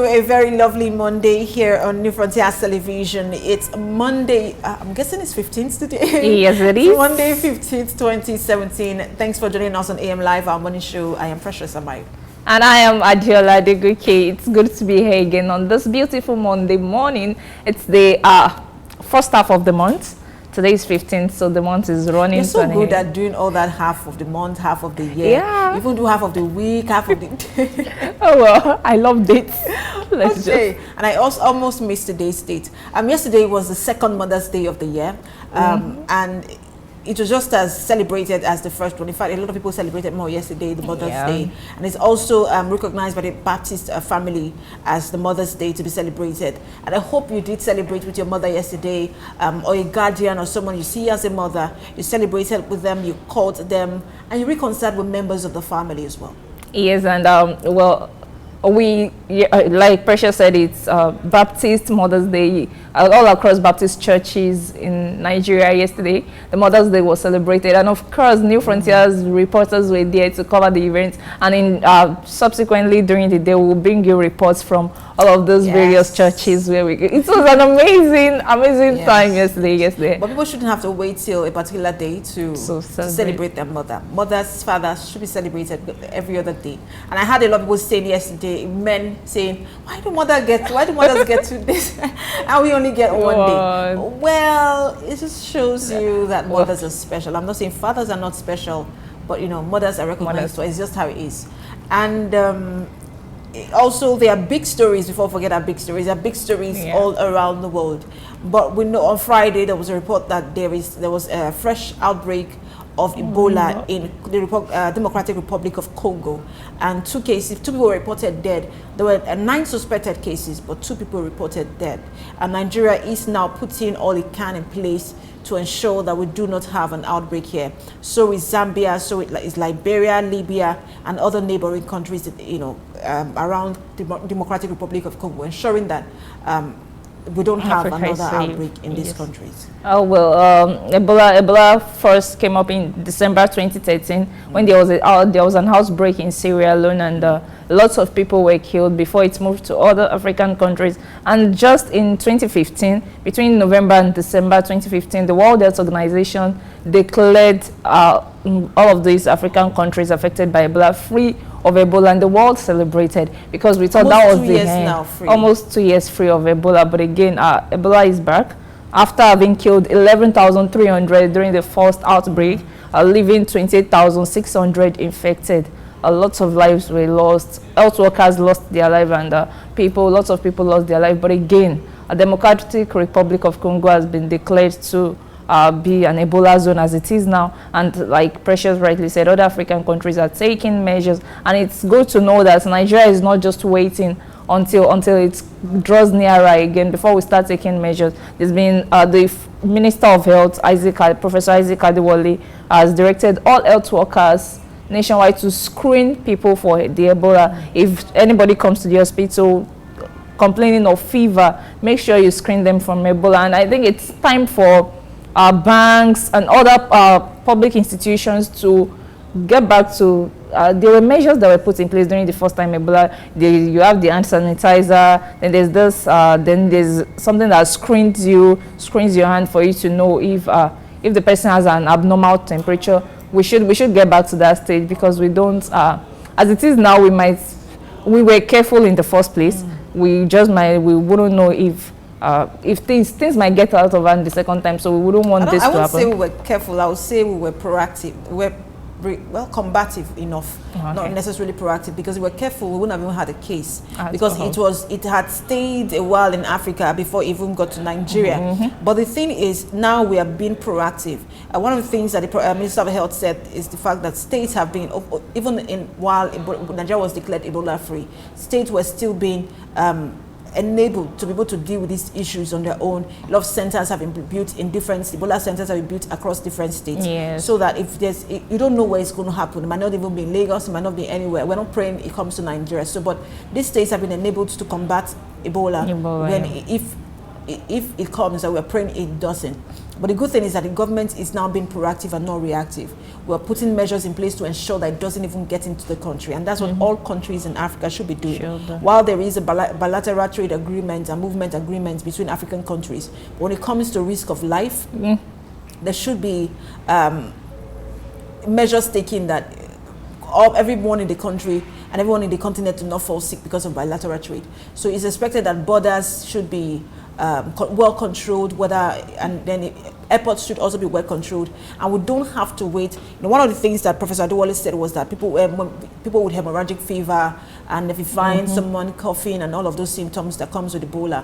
you a very lovely Monday here on New Frontiers Television. It's Monday, I'm guessing it's 15th today. Yes, it is. Monday 15th, 2017. Thanks for joining us on AM Live, our morning show. I am Precious Amayo. And I am Adiola Deguke. It's good to be here again on this beautiful Monday morning. It's the first half of the month. Today is 15th, so the month is running. You're so good at doing all that, half of the month, half of the year. Yeah. Even do half of the week, half of the day. Oh, well, I love dates. Let's okay. And I also almost missed today's date. Yesterday was the second Mother's Day of the year. And it was just as celebrated as the first one. In fact, a lot of people celebrated more yesterday, the Mother's Day. And it's also recognized by the Baptist family as the Mother's Day to be celebrated. And I hope you did celebrate with your mother yesterday, or a guardian or someone you see as a mother. You celebrated with them, you called them, and you reconciled with members of the family as well. Yes, and well, we, like Precious said, it's Baptist Mother's Day all across Baptist churches in Nigeria yesterday. The Mother's Day was celebrated, and of course New Frontiers reporters were there to cover the event, and in subsequently during the day we'll bring you reports from all of those various churches where we go. It was an amazing time yesterday. But people shouldn't have to wait till a particular day to celebrate their mother. Mothers, fathers should be celebrated every other day. And I had a lot of people saying yesterday, men saying, why do mothers get to this and we only get one day? Well, it just shows you that mothers are special. I'm not saying fathers are not special, but you know, mothers are recognized, so it's just how it is. And also, there are big stories. Before we forget our big stories, there are big stories all around the world. But we know on Friday there was a report that there was a fresh outbreak of Ebola in the Democratic Republic of Congo, and two people were reported dead. There were 9 suspected cases, but 2 people reported dead. And Nigeria is now putting all it can in place to ensure that we do not have an outbreak here. So is Zambia, so is Liberia, Libya, and other neighboring countries, around the Democratic Republic of Congo, ensuring that we don't have another outbreak in these countries. Oh, well, Ebola first came up in December 2013 when there was an outbreak in Sierra Leone, and lots of people were killed before it moved to other African countries. And just in 2015, between November and December 2015, the World Health Organization declared all of these African countries affected by Ebola free of Ebola, and the world celebrated because we thought that was the end. Almost 2 years free of Ebola, but again, Ebola is back after having killed 11,300 during the first outbreak, leaving 28,600 infected. Lots of lives were lost. Health workers lost their life, and lots of people lost their life. But again, a Democratic Republic of Congo has been declared to be an Ebola zone as it is now, and like Precious rightly said, other African countries are taking measures, and it's good to know that Nigeria is not just waiting until it draws nearer again before we start taking measures. There's been the Minister of Health, Professor Isaac Adewale, has directed all health workers nationwide to screen people for the Ebola. If anybody comes to the hospital complaining of fever, make sure you screen them from Ebola. And I think it's time for banks and other public institutions to get back to there were measures that were put in place during the first time Ebola. You have the hand sanitizer, then there's this, then there's something that screens your hand for you to know if the person has an abnormal temperature. We should get back to that stage, because we don't, as it is now, we were careful in the first place. We wouldn't know if things might get out of hand the second time, so we wouldn't want this to happen. I wouldn't say we were careful. I would say we were proactive. We were combative enough, not necessarily proactive, because we were careful. We wouldn't have even had a case, because it had stayed a while in Africa before it even got to Nigeria. But the thing is, now we are being proactive. One of the things that the Minister of Health said is the fact that states have been, even while Nigeria was declared Ebola free, states were still being enabled to be able to deal with these issues on their own. A lot of centers have been built in different, Ebola centers have been built across different states. So that if you don't know where it's going to happen, it might not even be in Lagos, it might not be anywhere. We're not praying it comes to Nigeria. So, but these states have been enabled to combat Ebola when if it comes, and we're praying it doesn't. But the good thing is that the government is now being proactive and not reactive. We're putting measures in place to ensure that it doesn't even get into the country. And that's what all countries in Africa should be doing. While there is a bilateral trade agreement and movement agreements between African countries, when it comes to risk of life, there should be measures taken that everyone in the country and everyone in the continent to not fall sick because of bilateral trade. So it's expected that borders should be well controlled, and then airports should also be well controlled, and we don't have to wait. One of the things that Professor Adewale said was that people with hemorrhagic fever, and if you find someone coughing and all of those symptoms that comes with Ebola,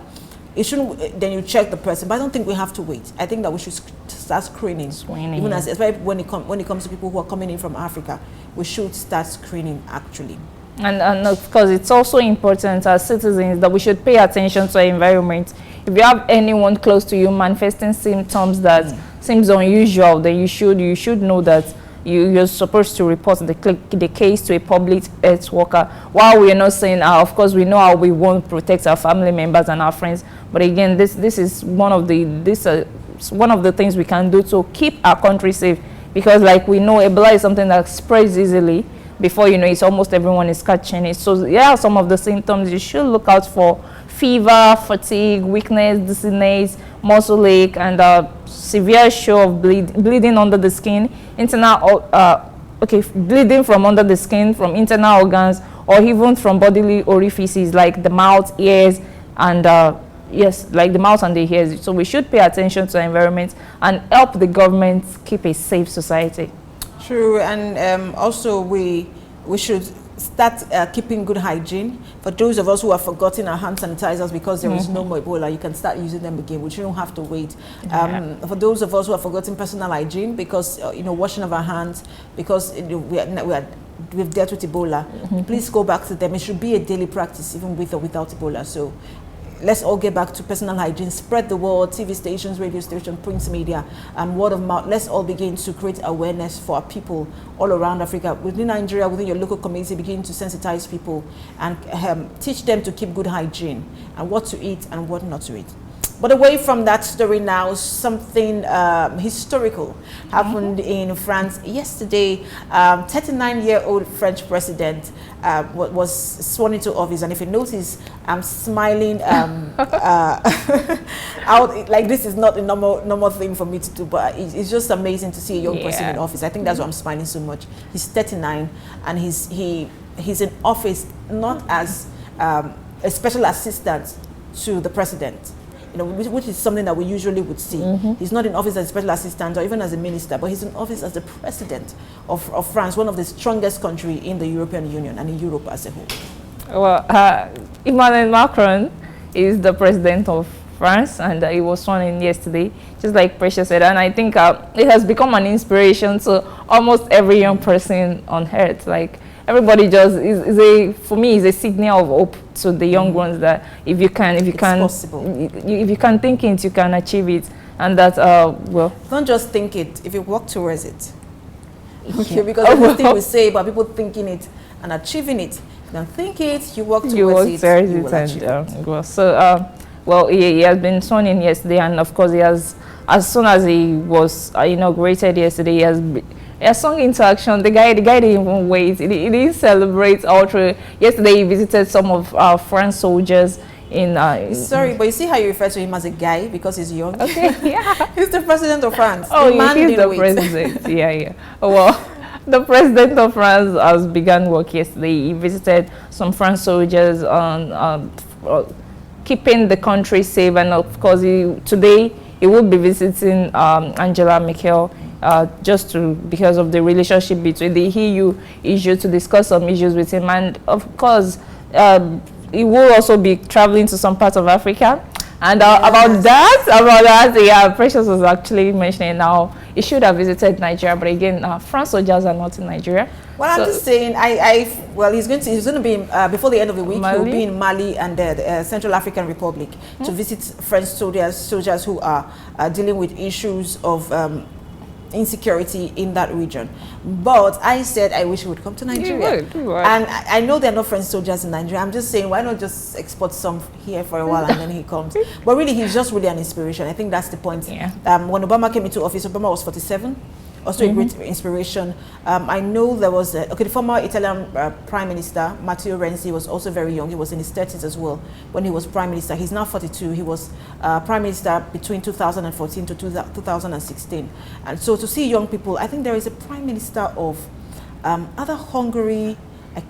it shouldn't. Then you check the person. But I don't think we have to wait. I think that we should start screening. Even especially when it comes to people who are coming in from Africa, we should start screening actually. And of course, it's also important as citizens that we should pay attention to our environment. If you have anyone close to you manifesting symptoms that seems unusual, then you should know that you're supposed to report the case to a public health worker. While we are not saying, of course, we know how we want to protect our family members and our friends, but again, this is one of the things we can do to keep our country safe, because like we know, Ebola is something that spreads easily. Before you know, it's almost everyone is catching it. So yeah, some of the symptoms you should look out for: fever, fatigue, weakness, dizziness, muscle ache, and severe show of bleeding under the skin, bleeding from under the skin, from internal organs, or even from bodily orifices like the mouth, ears, and like the mouth and the ears. So we should pay attention to our environment and help the government keep a safe society. True, and also we should start keeping good hygiene. For those of us who have forgotten our hand sanitizers because there is no more Ebola, you can start using them again. We shouldn't have to wait. For those of us who have forgotten personal hygiene because washing of our hands because we've dealt with Ebola, please go back to them. It should be a daily practice, even with or without Ebola. So let's all get back to personal hygiene, spread the word, TV stations, radio stations, print media, and word of mouth. Let's all begin to create awareness for our people all around Africa. Within Nigeria, within your local community, begin to sensitize people and teach them to keep good hygiene and what to eat and what not to eat. But away from that story now, something historical happened in France yesterday. 39-year-old French president was sworn into office, and if you notice, I'm smiling out. Like this is not a normal thing for me to do, but it's just amazing to see a young person in office. I think that's why I'm smiling so much. He's 39, and he's in office not as a special assistant to the president, which is something that we usually would see. He's not in office as a special assistant or even as a minister, but he's in office as the president of France, one of the strongest countries in the European Union and in Europe as a whole. Well, Emmanuel Macron is the president of France, and he was sworn in yesterday, just like Precious said, and I think it has become an inspiration to almost every young person on earth. Like, everybody just for me is a signal of hope to the young ones that if you can think it, you can achieve it, and that well, don't just think it. If you work towards it, okay, because everything we say about people thinking it and achieving it, you can think it, you work towards it, you will achieve it. Well, so well, he has been sworn in yesterday, and of course he has, as soon as he was inaugurated yesterday, he has sung into action. The guy didn't even wait. He didn't celebrate all through. Yesterday he visited some of our French soldiers in sorry, but you see how you refer to him as a guy because he's young? Okay, yeah. He's the president of France. Oh, he's the president. Yeah. Well, the president of France has begun work yesterday. He visited some French soldiers on keeping the country safe, and of course today he will be visiting Angela Merkel. Because of the relationship between the EU issue, to discuss some issues with him, and of course he will also be traveling to some parts of Africa, and about that, yeah, Precious was actually mentioning now he should have visited Nigeria, but again, France soldiers are not in Nigeria. Well, so I'm just saying, he's going to be before the end of the week. He'll be in Mali and the Central African Republic to visit French soldiers who are dealing with issues of insecurity in that region. But I said I wish he would come to Nigeria. You would. And I know there are no French soldiers in Nigeria. I'm just saying, why not just export some here for a while and then he comes? But really, he's just really an inspiration. I think that's the point. Yeah. When Obama came into office, Obama was 47. Also a great inspiration. I know there was the former Italian Prime Minister Matteo Renzi was also very young. He was in his 30s as well when he was Prime Minister. He's now 42. He was Prime Minister between 2014 to 2016. And so to see young people, I think there is a Prime Minister of other Hungary.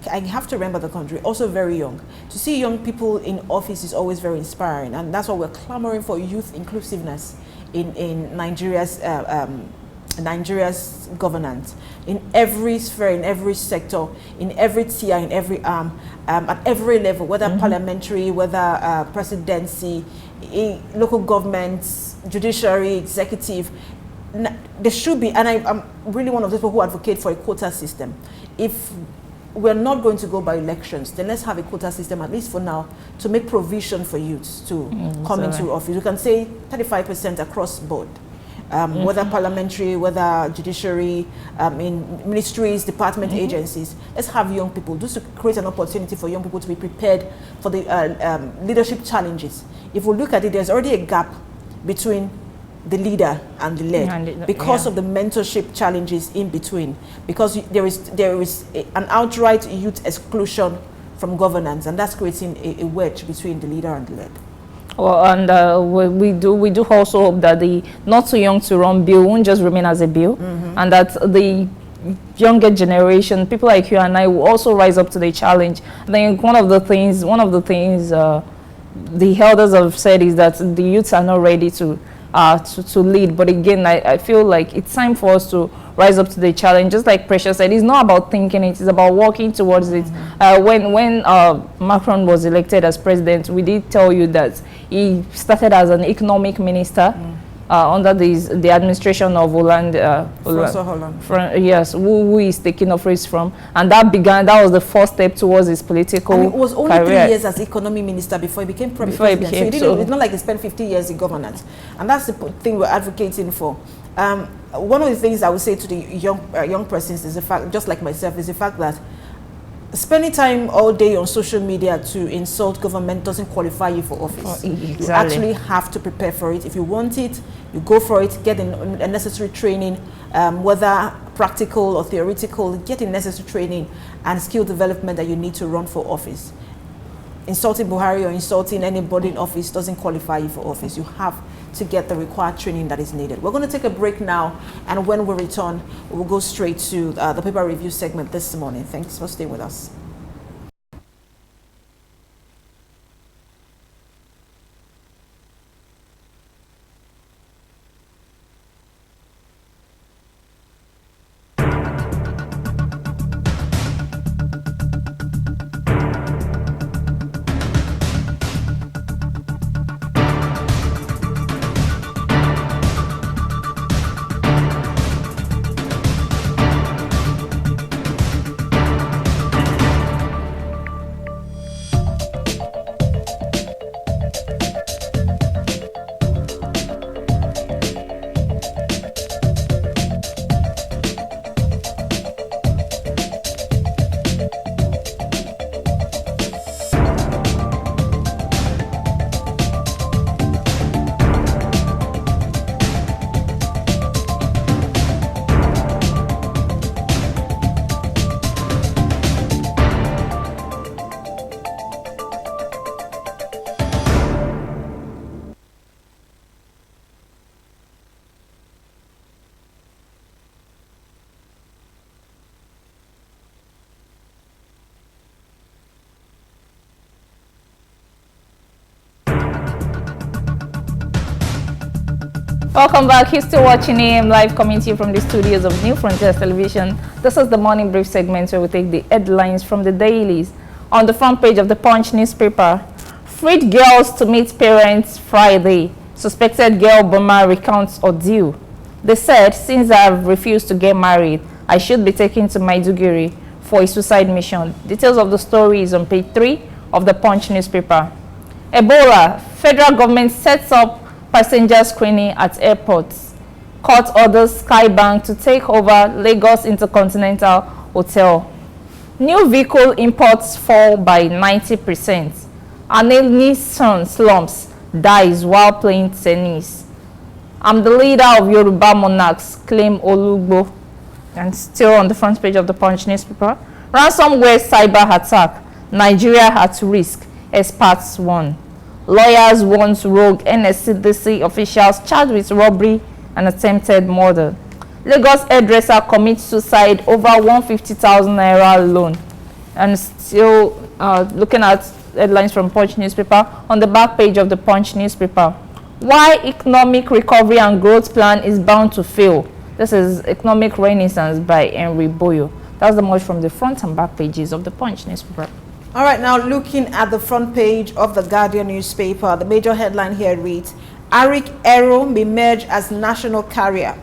I have to remember the country, also very young. To see young people in office is always very inspiring, and that's why we're clamoring for youth inclusiveness in Nigeria's governance, in every sphere, in every sector, in every tier, in every arm, at every level, whether parliamentary, whether presidency, local governments, judiciary, executive. There should be, and I'm really one of those people who advocate for a quota system. If we're not going to go by elections, then let's have a quota system, at least for now, to make provision for youths to come into office. You can say 35% across board. Whether parliamentary, whether judiciary, in ministries, department, agencies. Let's have young people, just to create an opportunity for young people to be prepared for the leadership challenges. If we look at it, there's already a gap between the leader and the led because of the mentorship challenges in between, because there is an outright youth exclusion from governance, and that's creating a wedge between the leader and the led. Well, and we do also hope that the not too young to run bill won't just remain as a bill, and that the younger generation, people like you and I, will also rise up to the challenge. I think one of the things the elders have said is that the youths are not ready to lead. But again, I feel like it's time for us to rise up to the challenge. Just like Precious said, it's not about thinking it, it's about working towards it. When Macron was elected as president, we did tell you that he started as an economic minister under the administration of Hollande. Yes, who is taking office from, and that was the first step towards his political career. And it was only 3 years as economy minister before he became president. It's not like he spent 50 years in governance, and that's the thing we're advocating for. One of the things I would say to the young persons is the fact, just like myself, is the fact that spending time all day on social media to insult government doesn't qualify you for office. Exactly. You actually have to prepare for it. If you want it, you go for it, get a necessary training, whether practical or theoretical, get in necessary training and skill development that you need to run for office. Insulting Buhari or insulting anybody in office doesn't qualify you for office. You have to get the required training that is needed. We're going to take a break now, and when we return, we'll go straight to the paper review segment this morning. Thanks for staying with us. Welcome back. You're still watching AM Live, coming to you from the studios of New Frontiers Television. This is the morning brief segment where we take the headlines from the dailies. On the front page of the Punch newspaper, freed girls to meet parents Friday. Suspected girl Burma recounts ordeal. They said, since I've refused to get married, I should be taken to Maiduguri for a suicide mission. Details of the story is on page 3 of the Punch newspaper. Ebola, federal government sets up passenger screening at airports. Court orders Skybank to take over Lagos Intercontinental Hotel. New vehicle imports fall by 90%. Anelni's son slumps, dies while playing tennis. I'm the leader of Yoruba monarchs, claim Olugbo. And still on the front page of the Punch newspaper. Ransomware cyber attack. Nigeria at risk. Experts warn. Lawyers warns rogue NSCDC officials charged with robbery and attempted murder. Lagos hairdresser commits suicide over 150,000 naira loan. And still looking at headlines from Punch newspaper on the back page of the Punch newspaper. Why economic recovery and growth plan is bound to fail. This is Economic Renaissance by Henry Boyo. That's the much from the front and back pages of the Punch newspaper. All right, now looking at the front page of the Guardian newspaper, the major headline here reads, Arik Aero may merge as national carrier.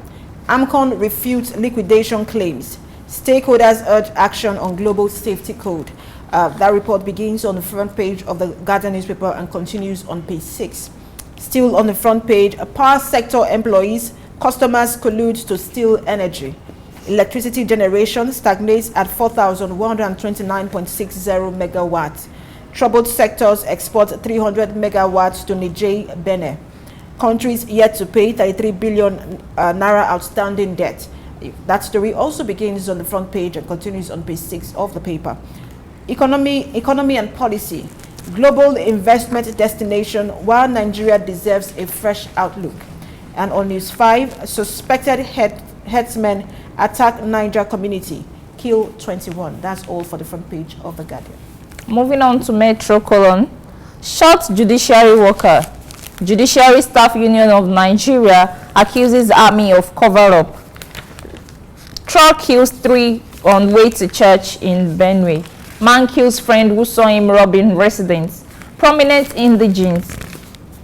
AMCON refutes liquidation claims. Stakeholders urge action on global safety code. That report begins on the front page of the Guardian newspaper and continues on page 6. Still on the front page, power sector employees, customers collude to steal energy. Electricity generation stagnates at 4,129.60 megawatts. Troubled sectors export 300 megawatts to Niger, Benin. Countries yet to pay 33 billion naira outstanding debt. That story also begins on the front page and continues on page 6 of the paper. Economy and policy. Global investment destination while Nigeria deserves a fresh outlook. And on News 5, suspected headsmen attack Niger community, kill 21. That's all for the front page of the Guardian. Moving on to Metro column. Short judiciary worker. Judiciary Staff Union of Nigeria accuses army of cover-up. Truck kills 3 on way to church in Benue. Man kills friend who saw him robbing residents. Prominent indigents.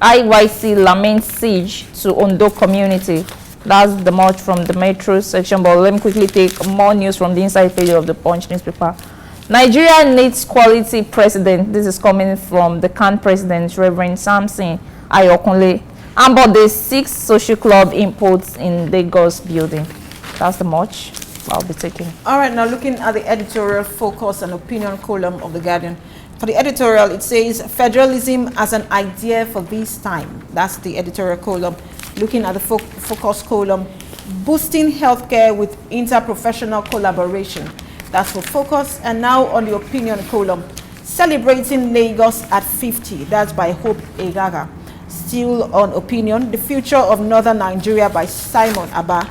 IYC laments siege to Ondo community. That's the much from the Metro section, but let me quickly take more news from the inside page of the Punch newspaper. Nigeria needs quality president. This is coming from the CAN president, Reverend Samson Ayokunle. And about the 6 social club inputs in Lagos building. That's the much I'll be taking. All right, now looking at the editorial focus and opinion column of the Guardian. For the editorial, it says federalism as an idea for this time. That's the editorial column. Looking at the focus column, boosting healthcare with interprofessional collaboration. That's for focus. And now on the opinion column, celebrating Lagos at 50. That's by Hope Egaga. Still on opinion, the future of Northern Nigeria by Simon Abba.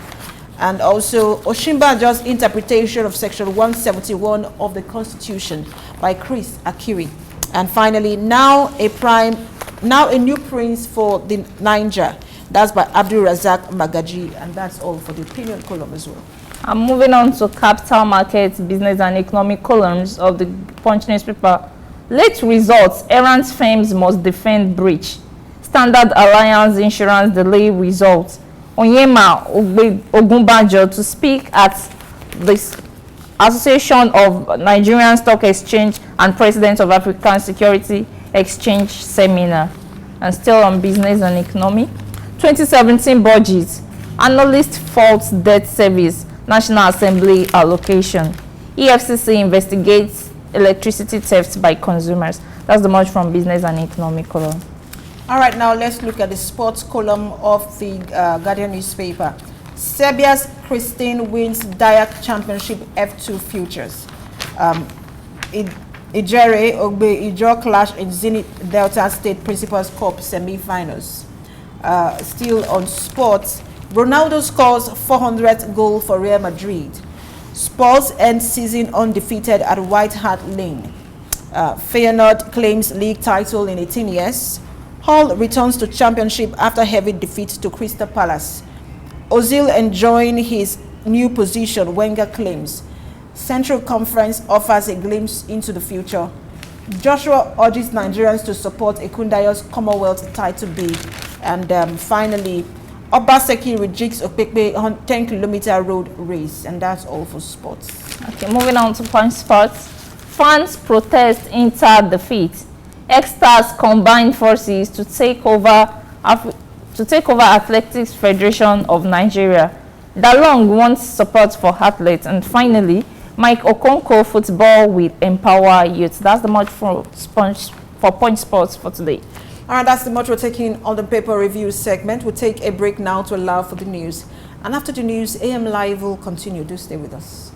And also Oshimbajo's interpretation of section 171 of the Constitution by Chris Akiri. And finally, now a new prince for the Niger. That's by Abdul Razak Magaji, and that's all for the opinion column as well. I'm moving on to capital markets, business and economic columns of the Punch newspaper. Late results, errant firms must defend breach. Standard Alliance insurance delay results. Onyema Ogunbanjo to speak at the Association of Nigerian Stock Exchange and President of African Security Exchange seminar. And still on business and economy. 2017 budget. Analyst faults debt service. National Assembly allocation. EFCC investigates electricity thefts by consumers. That's the much from business and economic column. All right, now let's look at the sports column of the Guardian newspaper. Serbia's Christine wins Dayak Championship F2 Futures. Ijere Ogbe Ijo clash in Zenith Delta State Principals Cup semi-finals. Still on sports, Ronaldo scores 400th goal for Real Madrid. Spurs end season undefeated at White Hart Lane. Feyenoord claims league title in 18 years. Hull returns to championship after heavy defeat to Crystal Palace. Ozil enjoying his new position, Wenger claims. Central Conference offers a glimpse into the future. Joshua urges Nigerians to support Ekundayo's Commonwealth title bid. And finally, Obaseki rejects Okpekpe on 10-kilometer road race. And that's all for sports. Okay, moving on to Punch Sports. Fans protest Inter defeat. Ex-Stars combine forces to take over to take over Athletics Federation of Nigeria. Dalong wants support for athletes. And finally, Mike Okonkwo, football will empower youth. That's the much for Point Sports for today. All right, that's the much we're taking on the paper review segment. We'll take a break now to allow for the news. And after the news, AM Live will continue. Do stay with us.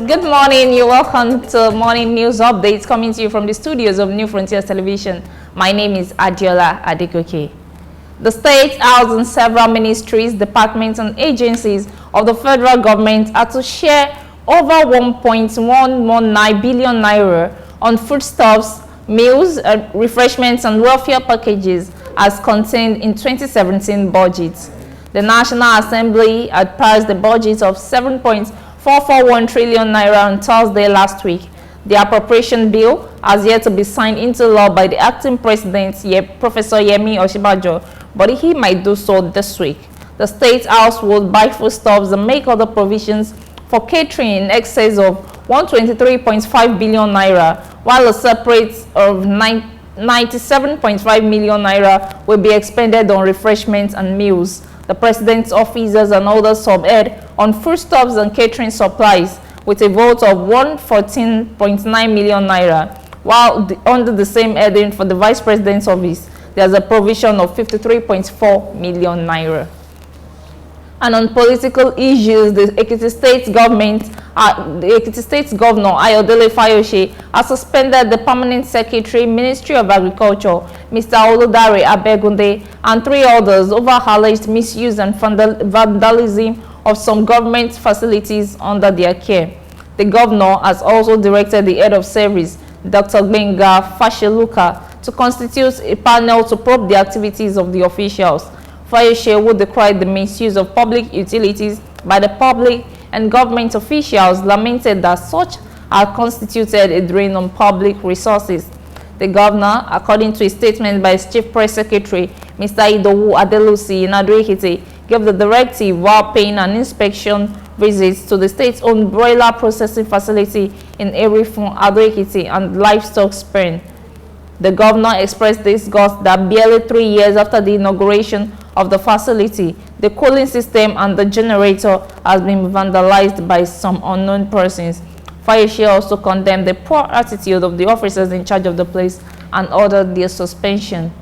Good morning. You're welcome to Morning News Updates coming to you from the studios of New Frontiers Television. My name is Adiola Adegoke. The State House and several ministries, departments, and agencies of the federal government are to share over 1.119 billion naira on foodstuffs, meals, refreshments, and welfare packages as contained in 2017 budget. The National Assembly had passed the budget of 7.441 trillion naira on Thursday last week. The appropriation bill has yet to be signed into law by the acting president, Professor Yemi Osinbajo, but he might do so this week. The State House will buy foodstuffs and make other provisions for catering in excess of 123.5 billion naira, while a separate of 97.5 million naira will be expended on refreshments and meals. The president's officers and others sub-head on foodstuffs and catering supplies with a vote of 114.9 million naira, while under the same heading for the vice president's office, there's a provision of 53.4 million naira. And on political issues, the Ekiti State government, the Ekiti State Governor Ayodele Fayose has suspended the Permanent Secretary, Ministry of Agriculture, Mr. Oludare Abegunde, and 3 others over alleged misuse and vandalism of some government facilities under their care. The governor has also directed the head of service, Dr. Gbenga Fasheluka, to constitute a panel to probe the activities of the officials. Fayose, who decried the misuse of public utilities by the public and government officials, lamented that such are constituted a drain on public resources. The governor, according to a statement by his chief press secretary, Mr. Idowu Adelusi in Ado-Ekiti, gave the directive while paying an inspection visit to the state-owned broiler processing facility in Erifun, Ado-Ekiti, and livestock sperm. The governor expressed disgust that barely 3 years after the inauguration of the facility, the cooling system and the generator has been vandalized by some unknown persons. Fayose also condemned the poor attitude of the officers in charge of the place and ordered their suspension.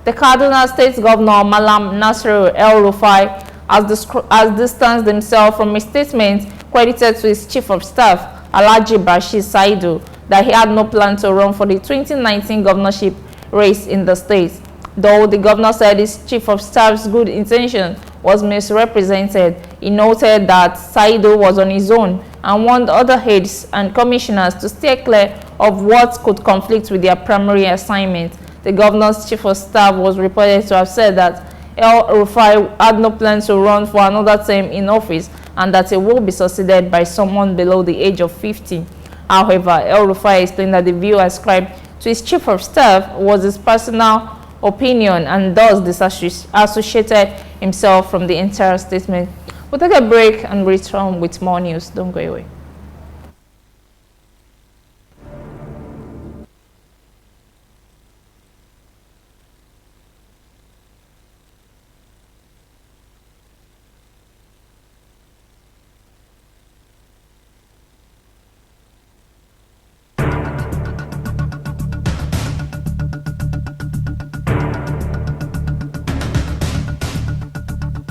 The Kaduna State Governor, Malam Nasiru El-Rufai, has distanced himself from a statement credited to his chief of staff, Alhaji Bashir Saidu, that he had no plan to run for the 2019 governorship race in the state. Though the governor said his chief of staff's good intention was misrepresented, he noted that Saidu was on his own and warned other heads and commissioners to steer clear of what could conflict with their primary assignment. The governor's chief of staff was reported to have said that El-Rufai had no plan to run for another term in office and that he will be succeeded by someone below the age of 50. However, El-Rufai explained that the view ascribed to his chief of staff was his personal opinion and thus disassociated himself from the entire statement. We'll take a break and return with more news. Don't go away.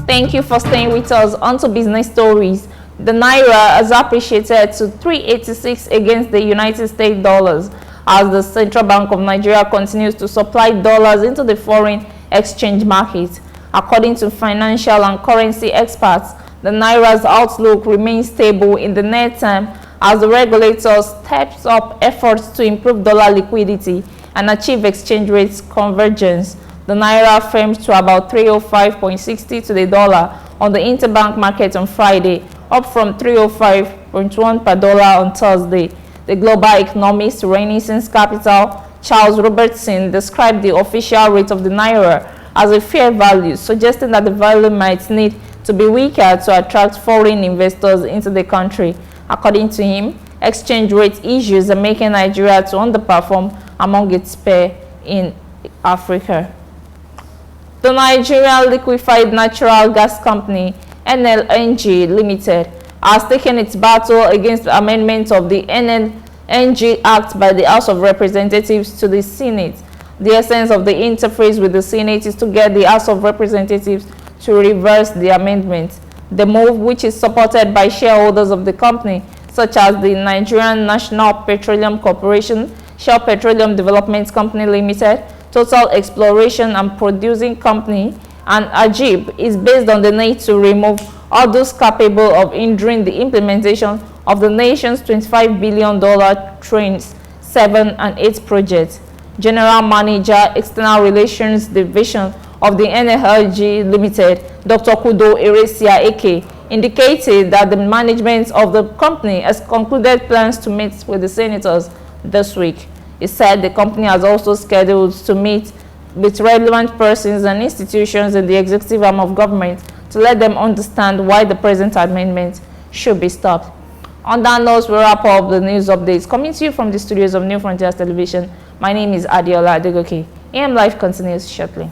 Thank you for staying with us. On to business stories. The Naira has appreciated to 386 against the United States dollars as the Central Bank of Nigeria continues to supply dollars into the foreign exchange market. According to financial and currency experts, the Naira's outlook remains stable in the near term as the regulator steps up efforts to improve dollar liquidity and achieve exchange rates convergence. The Naira firmed to about 305.60 to the dollar on the interbank market on Friday, up from 305.1 per dollar on Thursday. The global economist Renaissance Capital, Charles Robertson, described the official rate of the Naira as a fair value, suggesting that the value might need to be weaker to attract foreign investors into the country. According to him, exchange rate issues are making Nigeria to underperform among its peers in Africa. The Nigerian Liquefied Natural Gas Company, NLNG Limited, has taken its battle against the amendment of the NLNG Act by the House of Representatives to the Senate. The essence of the interface with the Senate is to get the House of Representatives to reverse the amendment. The move, which is supported by shareholders of the company, such as the Nigerian National Petroleum Corporation, Shell Petroleum Development Company Limited, Total Exploration and Producing Company, and AJIB, is based on the need to remove all those capable of hindering the implementation of the nation's $25 billion Trains 7 and 8 project. General Manager, External Relations Division of the NLG Limited, Dr. Kudo Eresia Eke, indicated that the management of the company has concluded plans to meet with the senators this week. He said the company has also scheduled to meet with relevant persons and institutions in the executive arm of government to let them understand why the present amendment should be stopped. On that note, we wrap up the news updates coming to you from the studios of New Frontiers Television. My name is Adiola Adegoke. AM Live continues shortly.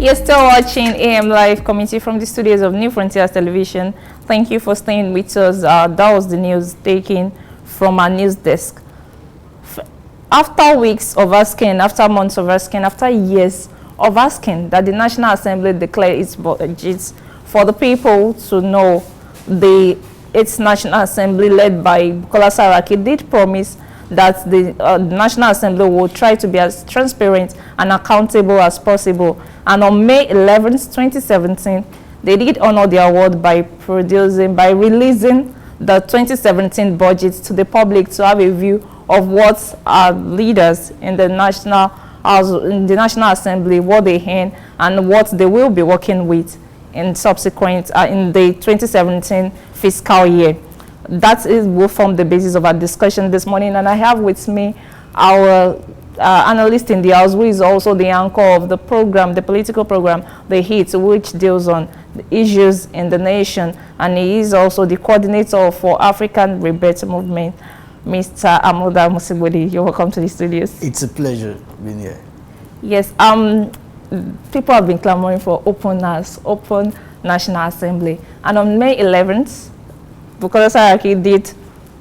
You're still watching AM Live, coming from the studios of New Frontiers Television. Thank you for staying with us. That was the news taken from our news desk. After weeks of asking, after months of asking, after years of asking that the National Assembly declare its budgets for the people to know, its National Assembly led by Bukola Saraki did promise that the National Assembly will try to be as transparent and accountable as possible. And on May 11, 2017, they did honor the award by releasing the 2017 budget to the public to have a view of what our leaders in the National Assembly, what they earn and what they will be working with in subsequent in the 2017 fiscal year. That will form the basis of our discussion this morning, and I have with me our analyst in the house, who is also the anchor of the program, the political program, The Heat, which deals on the issues in the nation, and he is also the coordinator for African Rebirth Movement, Mr. Amuda Musigbodi. You're welcome to the studios. It's a pleasure being here. Yes, people have been clamoring for open National Assembly, and on May 11th, Bukola Saraki did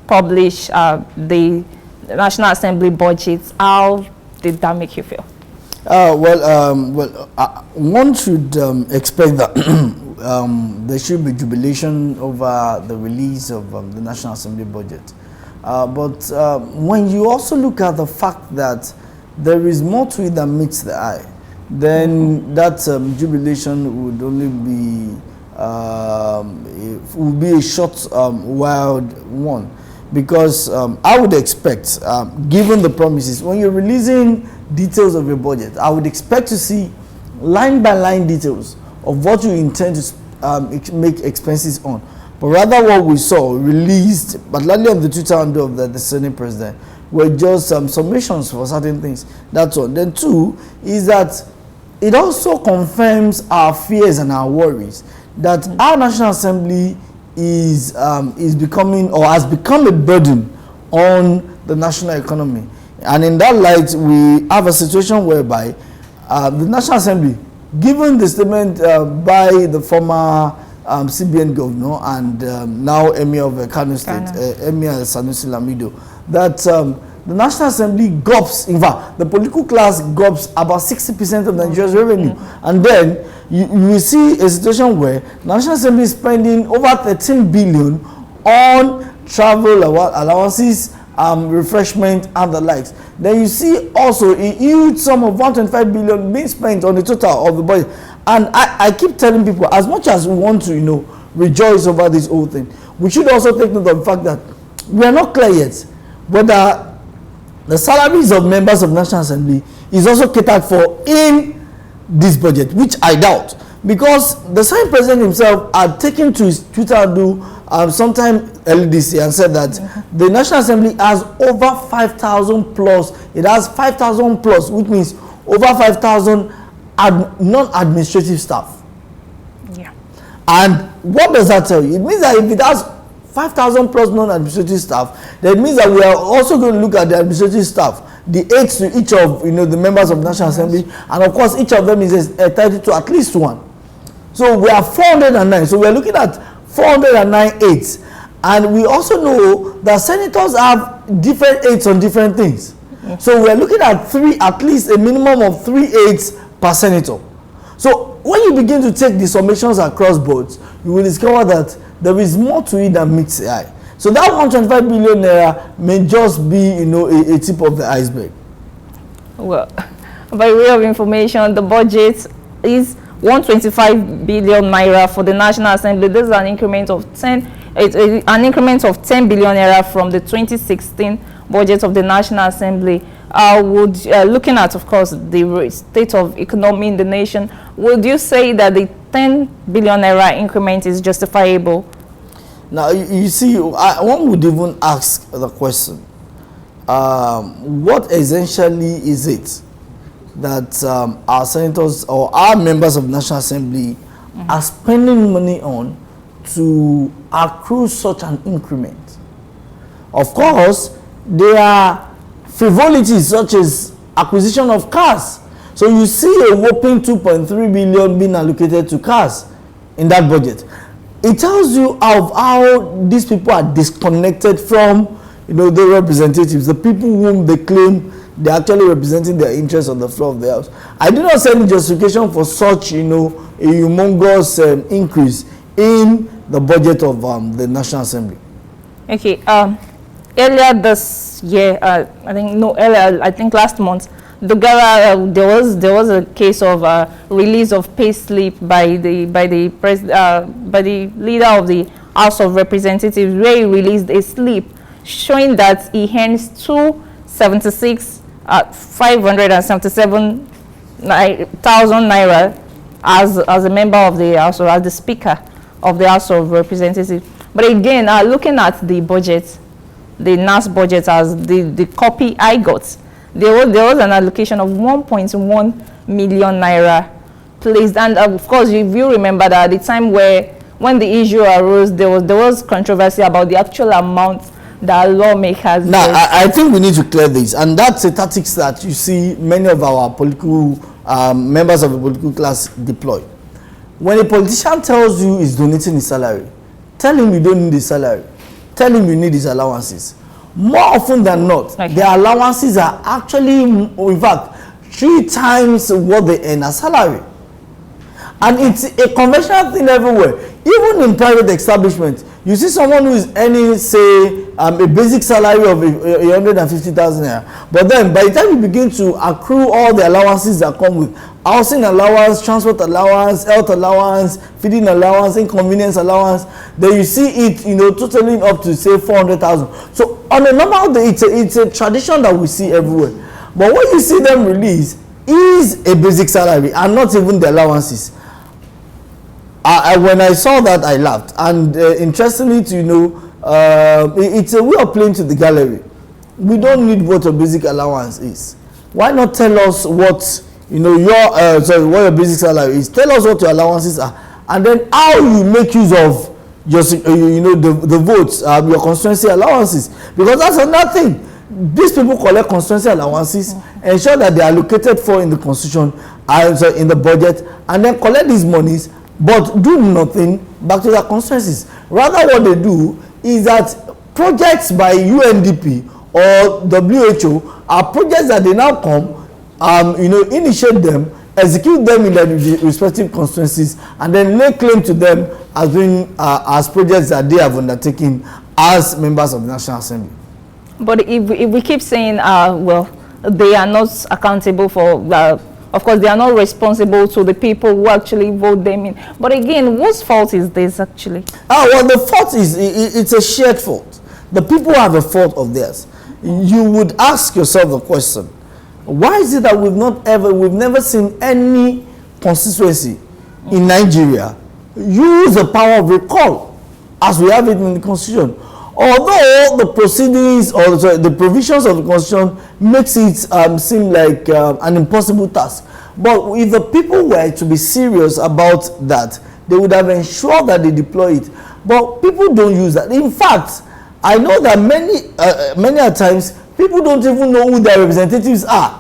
publish the National Assembly budget. How did that make you feel? One should expect that there should be jubilation over the release of the National Assembly budget. But when you also look at the fact that there is more to it than meets the eye, then that jubilation would only be a short wild one, because I would expect, given the promises, when you're releasing details of your budget, I would expect to see line by line details of what you intend to make expenses on. But rather what we saw released, but largely on the Twitter handle of the Senate President, were just summations for certain things. That's one. Then two is that it also confirms our fears and our worries that our National Assembly is becoming, or has become, a burden on the national economy. And in that light, we have a situation whereby the National Assembly, given the statement by the former CBN governor and now Emir of Kano State, Emir Sanusi Lamido, that the National Assembly gobs, in fact, the political class gobs about 60% of Nigeria's revenue. And then you will see a situation where the National Assembly is spending over 13 billion on travel allowances, refreshment, and the likes. Then you see also a huge sum of 125 billion being spent on the total of the budget. And I keep telling people, as much as we want to, rejoice over this whole thing, we should also take note of the fact that we are not clear yet whether the salaries of members of the National Assembly is also catered for in this budget, which I doubt, because the Senate President himself had taken to his Twitter handle sometime early this year and said that the National Assembly has over 5,000 plus. It has 5,000 plus, which means over 5,000 non-administrative staff. Yeah. And what does that tell you? It means that if it has 5,000 plus non-administrative staff, that means that we are also going to look at the administrative staff, the aides to each of the members of the National Assembly, and of course each of them is entitled to at least one. So we are 409. So we are looking at 409 aides, and we also know that senators have different aides on different things. So we are looking at at least a minimum of 3 aides per senator. So when you begin to take the summations across boards, you will discover that there is more to it than meets the eye. So that 125 billion naira may just be, a tip of the iceberg. Well, by way of information, the budget is 125 billion naira for the National Assembly. This is an increment of 10 billion naira from the 2016 budget of the National Assembly. Looking at, of course, the state of economy in the nation, would you say that the 10 billion naira increment is justifiable? Now, you see, one would even ask the question, what essentially is it that our senators or our members of the National Assembly are spending money on to accrue such an increment? Of course, there are frivolities such as acquisition of cars. So you see a whopping 2.3 billion being allocated to cars in that budget. It tells you of how these people are disconnected from, you know, the representatives, the people whom they claim they're actually representing their interests on the floor of the house. I do not see any justification for such, you know, a humongous increase in the budget of the National Assembly. Okay. Earlier this year, I think last month, Dogara, there was a case of release of pay slip by the leader of the House of Representatives, where he released a slip showing that he earns 577,000 naira as a member of the House, or as the Speaker of the House of Representatives. But again, looking at the budget, the NAS budget, as the copy I got, there was an allocation of 1.1 million naira placed. And of course, if you remember that at the time when the issue arose, there was controversy about the actual amount that lawmakers. Now, I think we need to clear this, and that's a tactics that you see many of our political members of the political class deploy. When a politician tells you he's donating his salary, tell him you don't need his salary. Tell him you need his allowances. More often than not, okay, their allowances are actually, in fact, 3 times what they earn as salary. And it's a conventional thing everywhere. Even in private establishments, you see someone who is earning, say, a basic salary of 150,000 naira. But then, by the time you begin to accrue all the allowances that come with housing allowance, transport allowance, health allowance, feeding allowance, inconvenience allowance, then you see it, you know, totaling up to, say, 400,000. So, on a normal day, it's a tradition that we see everywhere. But what you see them release is a basic salary and not even the allowances. When I saw that, I laughed. And interestingly, you know, it's a way of playing to the gallery. We don't need what a basic allowance is. Why not tell us what, you know, what your basic salary is? Tell us what your allowances are, and then how you make use of your, you know, the votes, your constituency allowances. Because that's another thing. These people collect constituency allowances, ensure that they are allocated for in the constitution, in the budget, and then collect these monies, but do nothing back to their constituencies. Rather, what they do is that projects by UNDP or WHO are projects that they now come, you know, initiate them, execute them in their respective constituencies, and then lay claim to them as being as projects that they have undertaken as members of the National Assembly. But if we keep saying, well, they are not accountable for, of course, they are not responsible to the people who actually vote them in. But again, whose fault is this actually? Well, the fault is, it's a shared fault. The people have a fault of theirs. You would ask yourself the question, why is it that we've never seen any constituency in Nigeria use the power of recall as we have it in the Constitution? Although the proceedings or the provisions of the Constitution makes it seem like an impossible task. But if the people were to be serious about that, they would have ensured that they deploy it. But people don't use that. In fact, I know that many a times, people don't even know who their representatives are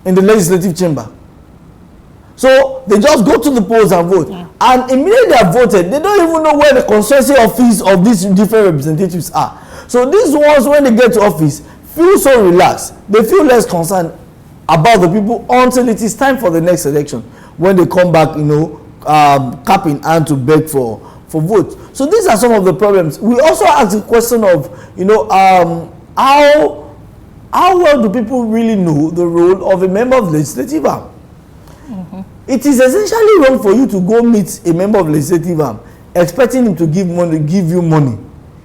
in the legislative chamber. So they just go to the polls and vote. Yeah. And immediately they have voted, they don't even know where the constituency office of these different representatives are. So these ones, when they get to office, feel so relaxed. They feel less concerned about the people until it is time for the next election, when they come back, you know, cap in hand to beg for votes. So these are some of the problems. We also ask the question of, you know, how well do people really know the role of a member of the legislative arm? It is essentially wrong for you to go meet a member of the legislative arm expecting him to give you money,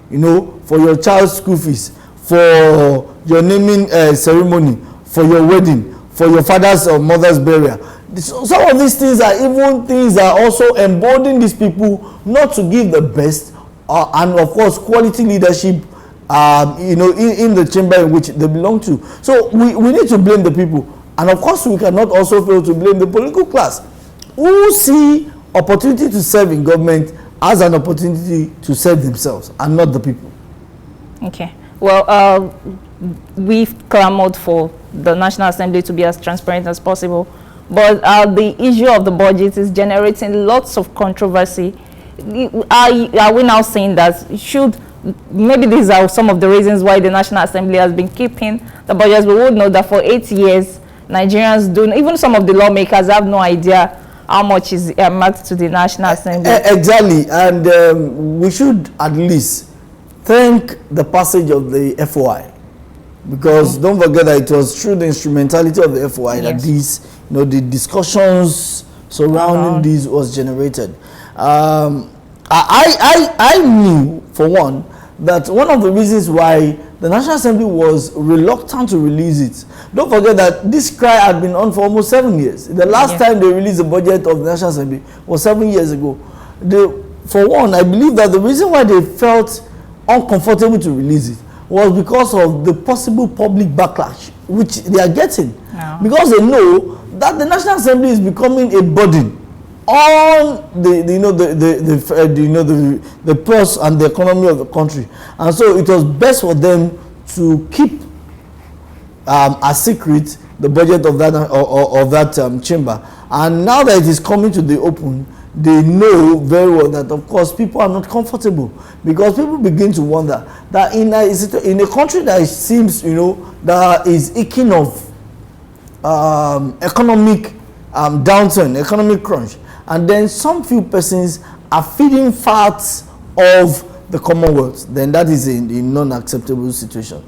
you know, for your child's school fees, for your naming ceremony, for your wedding, for your father's or mother's burial. Some of these things are even things that are also emboldening these people not to give the best and of course quality leadership, you know, in the chamber in which they belong to. So we need to blame the people. And of course, we cannot also fail to blame the political class, who see opportunity to serve in government as an opportunity to serve themselves and not the people. Okay. Well, we've clamored for the National Assembly to be as transparent as possible. But the issue of the budget is generating lots of controversy. Are we now saying that maybe these are some of the reasons why the National Assembly has been keeping the budgets? We would know that for 8 years, Nigerians even some of the lawmakers have no idea how much is earmarked to the National Assembly. Exactly, and we should at least thank the passage of the FOI, because don't forget that it was through the instrumentality of the FOI that these, the discussions surrounding these was generated. I knew, for one, that one of the reasons why the National Assembly was reluctant to release it. Don't forget that this cry had been on for almost 7 years. The last time they released the budget of the National Assembly was 7 years ago. For one, I believe that the reason why they felt uncomfortable to release it was because of the possible public backlash which they are getting. Because they know that the National Assembly is becoming a burden on the purse and the economy of the country, and so it was best for them to keep a secret the budget of that chamber. And now that it is coming to the open, they know very well that of course people are not comfortable, because people begin to wonder that in a country that seems that is aching of economic downturn, economic crunch, and then some few persons are feeding fats of the Commonwealth, then that is a non-acceptable situation.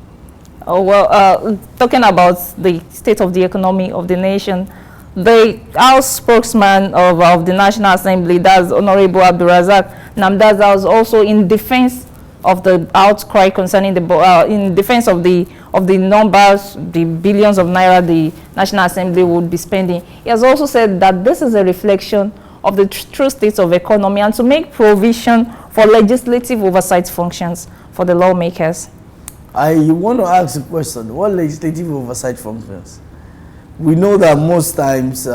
Oh, well, talking about the state of the economy of the nation, the House spokesman of the National Assembly, that's Honorable Abdulrazak Namdazza, was also in defense of the outcry concerning in defense of the numbers, the billions of naira the National Assembly would be spending. He has also said that this is a reflection of the true state of economy and to make provision for legislative oversight functions for the lawmakers. I want to ask a question. What legislative oversight functions? We know that most times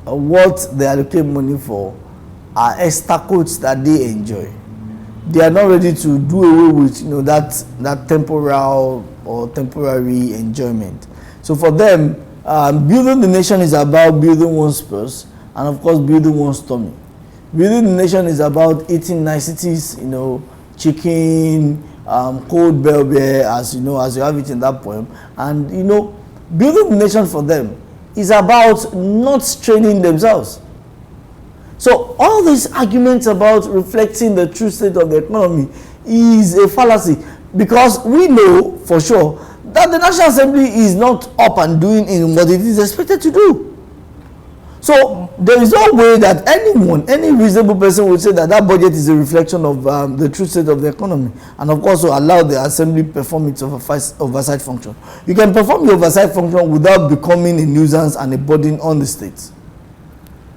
what they allocate money for are extra codes that they enjoy. They are not ready to do away with that temporary enjoyment. So for them, building the nation is about building one's purse and of course building one's tummy. Building the nation is about eating niceties, chicken, cold bell beer, as you have it in that poem. And building the nation for them is about not straining themselves. So all these arguments about reflecting the true state of the economy is a fallacy, because we know for sure that the National Assembly is not up and doing in what it is expected to do. So there is no way that any reasonable person would say that that budget is a reflection of the true state of the economy, and of course to allow the Assembly perform its oversight function. You can perform your oversight function without becoming a nuisance and a burden on the states.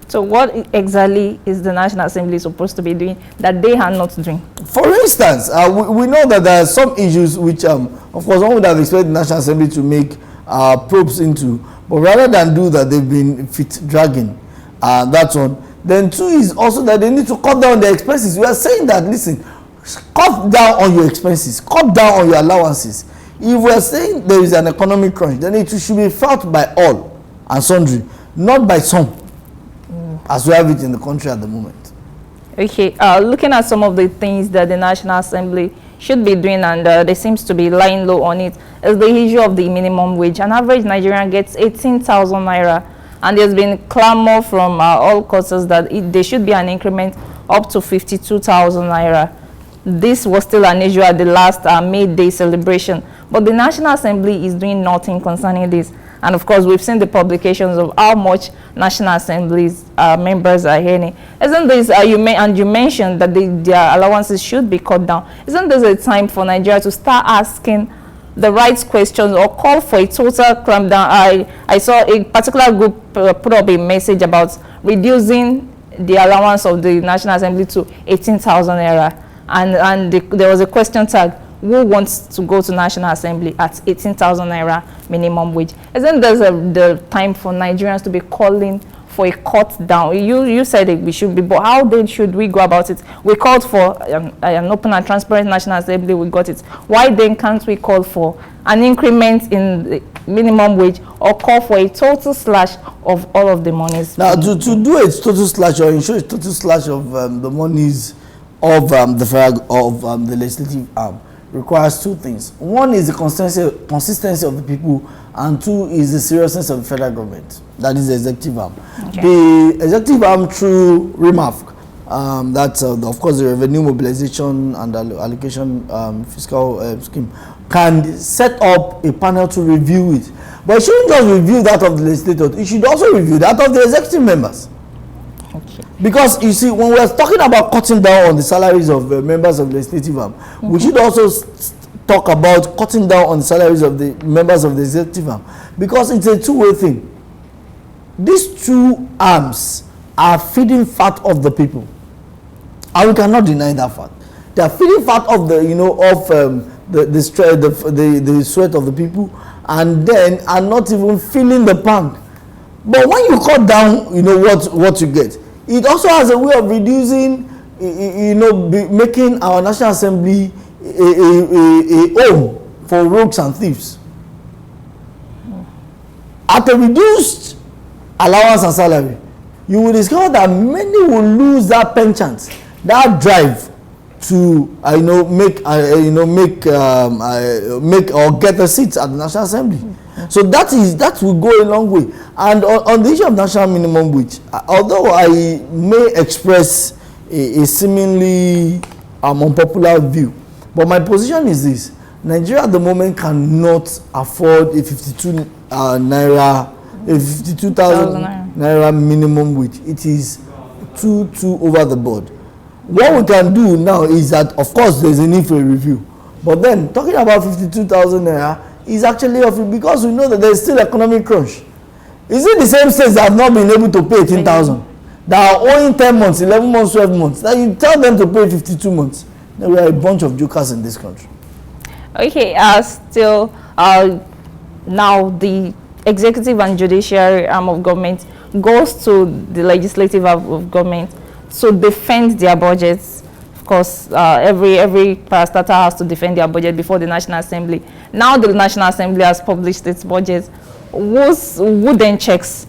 So what exactly is the National Assembly supposed to be doing that they are not doing? For instance, we know that there are some issues which, of course, one would have expected the National assembly to make probes into, but rather than do that, they've been fit dragging. That's one. Then two is also that they need to cut down their expenses. We are saying that, listen, cut down on your expenses, cut down on your allowances. If we are saying there is an economic crunch, then it should be felt by all and sundry, not by some, as we have it in the country at the moment. Okay, looking at some of the things that the National Assembly should be doing, and there seems to be lying low on it, is the issue of the minimum wage. An average Nigerian gets 18,000 naira, and there's been clamor from all quarters that there should be an increment up to 52,000 naira. This was still an issue at the last May Day celebration, but the National Assembly is doing nothing concerning this. And of course, we've seen the publications of how much National Assembly's members are earning. Isn't this, you mentioned that their allowances should be cut down. Isn't this a time for Nigeria to start asking the right questions or call for a total clampdown? I saw a particular group put up a message about reducing the allowance of the National Assembly to 18,000 naira. And there was a question tag, who wants to go to National Assembly at 18,000 naira minimum wage? Isn't this the time for Nigerians to be calling for a cut down. You said it, we should be, but how then should we go about it? We called for an open and transparent National Assembly, we got it. Why then can't we call for an increment in the minimum wage, or call for a total slash of all of the monies? Now, to do a total slash or ensure a total slash of the monies of the legislative arm requires two things. One is the consistency of the people, and two is the seriousness of the federal government. That is the executive arm. Okay. The executive arm through REMAFC, that's of course the Revenue Mobilization and Allocation Fiscal Scheme, can set up a panel to review it. But it shouldn't just review that of the legislators, it should also review that of the executive members. Okay. Because you see, when we're talking about cutting down on the salaries of members of the legislative arm, we should also talk about cutting down on the salaries of the members of the executive arm, because it's a two-way thing. These two arms are feeding fat of the people, and we cannot deny that fact. They are feeding fat of the the sweat of the people, and then are not even feeling the pang. But when you cut down, what you get. It also has a way of reducing, making our National Assembly a home for rogues and thieves. At a reduced allowance and salary, you will discover that many will lose that penchant, that drive to make or get a seat at the National Assembly. So that will go a long way. And on the issue of national minimum wage, although I may express a seemingly unpopular view, but my position is this: Nigeria at the moment cannot afford a 52,000 naira minimum wage. It is too over the board. What we can do now is that, of course, there's a need for a review. But then, talking about 52,000 naira is actually because we know that there's still economic crunch. Is it the same states that have not been able to pay 18,000? That are owing 10 months, 11 months, 12 months, that you tell them to pay 52 months? Then we are a bunch of jokers in this country. Okay, still, now the executive and judiciary arm of government goes to the legislative arm of government to defend their budgets. Of course, every parastatal has to defend their budget before the National Assembly. Now the National Assembly has published its budget. Who then checks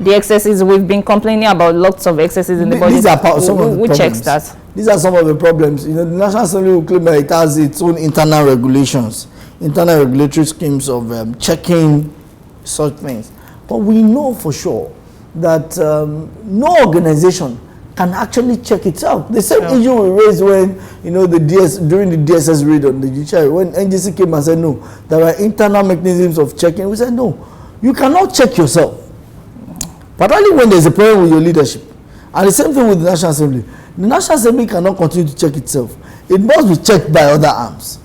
the excesses? We've been complaining about lots of excesses in the budget. These are some of the problems. Who checks that? These are some of the problems. The National Assembly will claim that it has its own internal regulations, internal regulatory schemes of checking such things. But we know for sure that no organization can actually check itself. The same issue we raised when during the DSS raid on the judiciary, when NGC came and said no, there are internal mechanisms of checking. We said no, you cannot check yourself, particularly when there's a problem with your leadership. And the same thing with the National Assembly. The National Assembly cannot continue to check itself. It must be checked by other arms.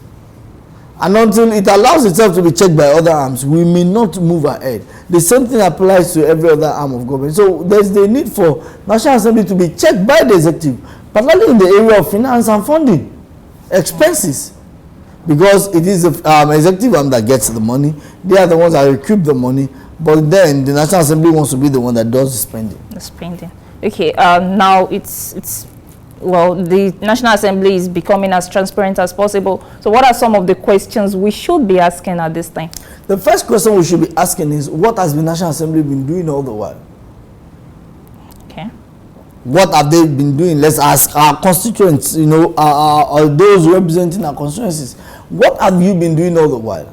And until it allows itself to be checked by other arms, we may not move ahead. The same thing applies to every other arm of government. So there's the need for National Assembly to be checked by the executive, particularly in the area of finance and funding, expenses. Because it is the executive arm that gets the money. They are the ones that recoup the money. But then the National Assembly wants to be the one that does the spending. The spending. Okay, now the National Assembly is becoming as transparent as possible. So what are some of the questions we should be asking at this time? The first question we should be asking is, what has the National Assembly been doing all the while? Okay. What have they been doing? Let's ask our constituents, those representing our constituencies. What have you been doing all the while?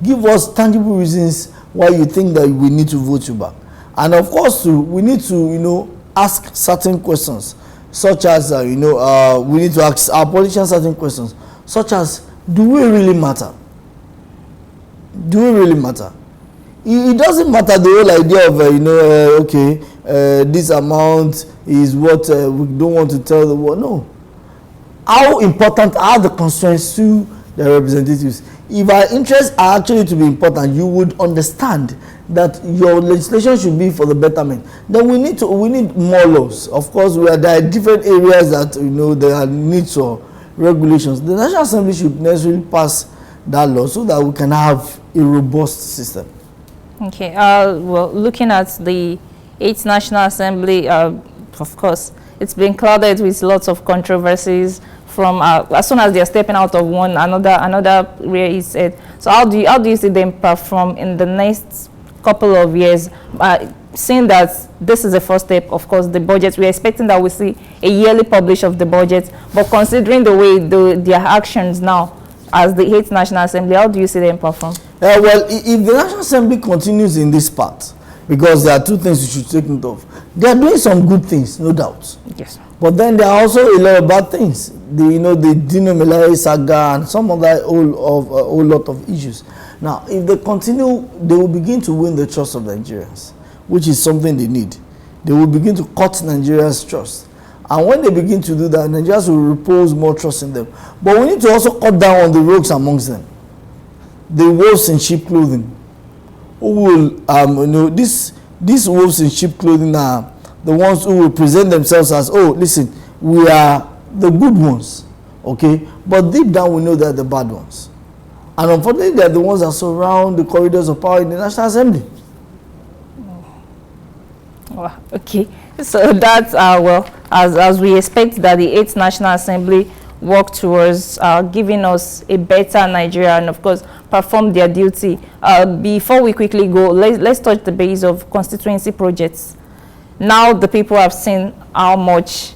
Give us tangible reasons why you think that we need to vote you back. And of course, we need to, ask certain questions. Such as, we need to ask our politicians certain questions, such as, do we really matter? Do we really matter? It doesn't matter the whole idea of, this amount is what we don't want to tell the world. No. How important are the constituents to the representatives? If our interests are actually to be important, you would understand that your legislation should be for the betterment. Then we need more laws. Of course, there are different areas that there are needs for regulations. The National Assembly should necessarily pass that law so that we can have a robust system. Okay. Looking at the 8th National Assembly, of course, it's been clouded with lots of controversies from as soon as they're stepping out of one, another rear is said. So how do you see them perform in the next couple of years? Seeing that this is the first step, of course, the budget, we're expecting that we see a yearly publish of the budget, but considering the way their actions now as the 8th National Assembly, how do you see them perform? Well, if the National Assembly continues in this path, because there are two things you should take note of. They are doing some good things, no doubt. Yes. But then there are also a lot of bad things. The Dino Melaye saga and some other whole lot of issues. Now, if they continue, they will begin to win the trust of Nigerians, which is something they need. They will begin to cut Nigerians' trust. And when they begin to do that, Nigerians will repose more trust in them. But we need to also cut down on the rogues amongst them. The wolves in sheep clothing. Who will, these wolves in sheep clothing are the ones who will present themselves as, oh, listen, we are the good ones, okay? But deep down, we know they're the bad ones. And unfortunately, they're the ones that surround the corridors of power in the National Assembly. Oh, okay. So that's, well, as we expect that the 8th National Assembly work towards giving us a better Nigeria and, of course, perform their duty. Before we quickly go, let's touch the base of constituency projects. Now the people have seen how much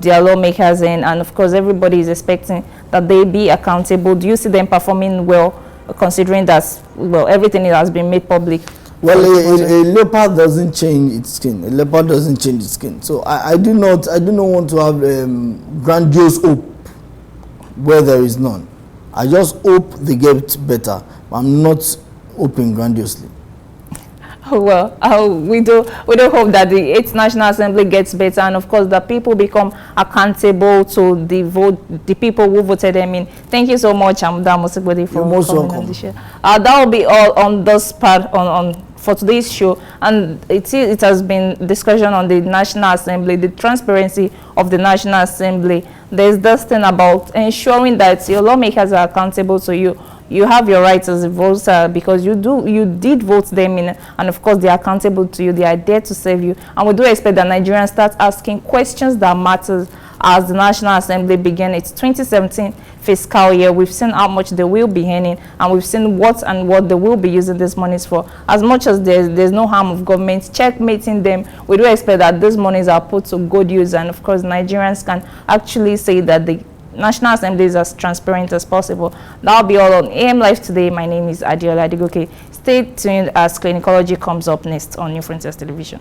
their lawmakers and of course, everybody is expecting that they be accountable. Do you see them performing well, considering that, well, everything has been made public? Well, a leopard doesn't change its skin. A leopard doesn't change its skin. So I do not want to have grandiose hope where there is none. I just hope they get better. I'm not hoping grandiosely. Well, we do hope that the 8th National Assembly gets better, and of course the people become accountable to the people who voted them in. Thank you so much, Amuda Mosegbode, for coming on the show. That will be all on this part for today's show, and it has been discussion on the National Assembly, the transparency of the National Assembly. There's this thing about ensuring that your lawmakers are accountable to you. You have your rights as a voter because you did vote them in, and of course they are accountable to you. They are there to serve you, and we do expect that Nigerians start asking questions that matters as the National Assembly begin its 2017 fiscal year. We've seen how much they will be earning, and we've seen what they will be using these monies for. As much as there's no harm of government checkmating them, we do expect that these monies are put to good use, and of course Nigerians can actually say that the National Assembly is as transparent as possible. That'll be all on AM Live today. My name is Adiola Adigoke. Stay tuned as Clinicology comes up next on New Frontiers Television.